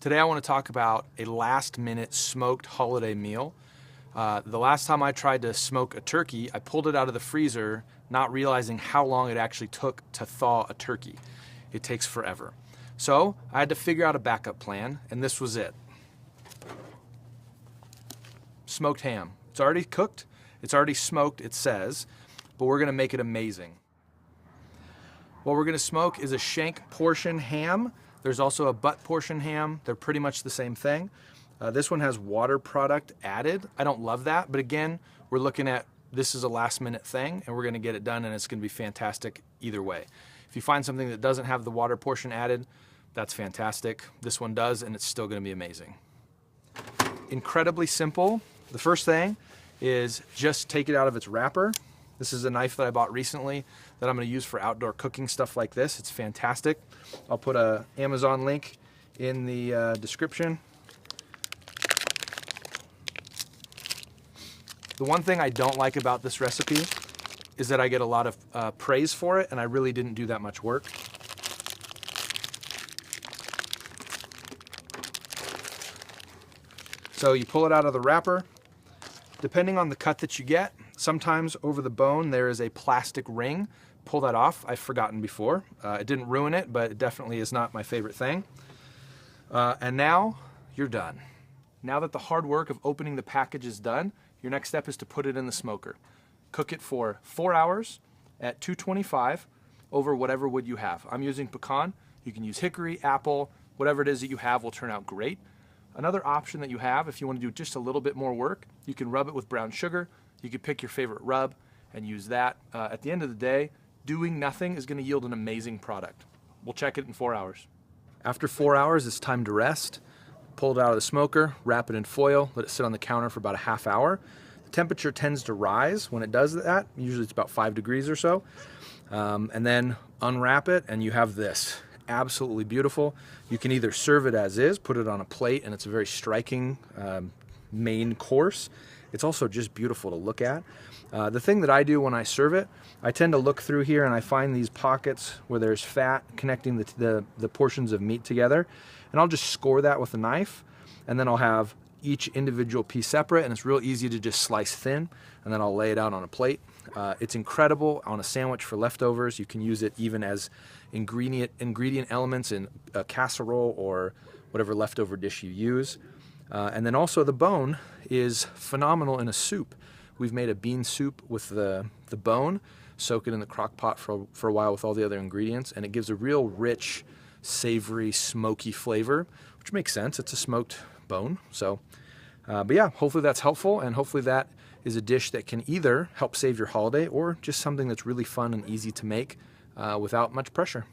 Today I want to talk about a last-minute smoked holiday meal. The last time I tried to smoke a turkey, I pulled it out of the freezer, not realizing how long it actually took to thaw a turkey. It takes forever. So I had to figure out a backup plan, and this was it. Smoked ham. It's already cooked, it's already smoked, it says, but we're gonna make it amazing. What we're gonna smoke is a shank portion ham. There's also a butt portion ham. They're pretty much the same thing. This one has water product added. I don't love that, but again, we're looking at this is a last minute thing and we're gonna get it done and it's gonna be fantastic either way. If you find something that doesn't have the water portion added, that's fantastic. This one does and it's still gonna be amazing. Incredibly simple. The first thing is just take it out of its wrapper. This is a knife that I bought recently that I'm gonna use for outdoor cooking stuff like this. It's fantastic. I'll put an Amazon link in the description. The one thing I don't like about this recipe is that I get a lot of praise for it, and I really didn't do that much work. So you pull it out of the wrapper. Depending on the cut that you get, sometimes over the bone there is a plastic ring. Pull that off. I've forgotten before. It didn't ruin it, but it definitely is not my favorite thing. And now you're done. Now that the hard work of opening the package is done, your next step is to put it in the smoker. Cook it for 4 hours at 225 over whatever wood you have. I'm using pecan. You can use hickory, apple, whatever it is that you have will turn out great. Another option that you have, if you want to do just a little bit more work, you can rub it with brown sugar. You could pick your favorite rub and use that. At the end of the day, doing nothing is going to yield an amazing product. We'll check it in 4 hours. After 4 hours, it's time to rest. Pull it out of the smoker, wrap it in foil, let it sit on the counter for about a half hour. The temperature tends to rise when it does that. Usually it's about 5 degrees or so. And then unwrap it and you have this. Absolutely beautiful. You can either serve it as is, put it on a plate, and it's a very striking main course. It's also just beautiful to look at. The thing that I do when I serve it, I tend to look through here and I find these pockets where there's fat connecting the portions of meat together, and I'll just score that with a knife, and then I'll have each individual piece separate, and it's real easy to just slice thin, and then I'll lay it out on a plate. It's incredible on a sandwich for leftovers. You can use it even as ingredient elements in a casserole or whatever leftover dish you use. And then also the bone is phenomenal in a soup. We've made a bean soup with the bone, soak it in the crock pot for a while with all the other ingredients, and it gives a real rich, savory, smoky flavor, which makes sense. It's a smoked bone. So, but yeah, hopefully that's helpful, and hopefully that is a dish that can either help save your holiday or just something that's really fun and easy to make without much pressure.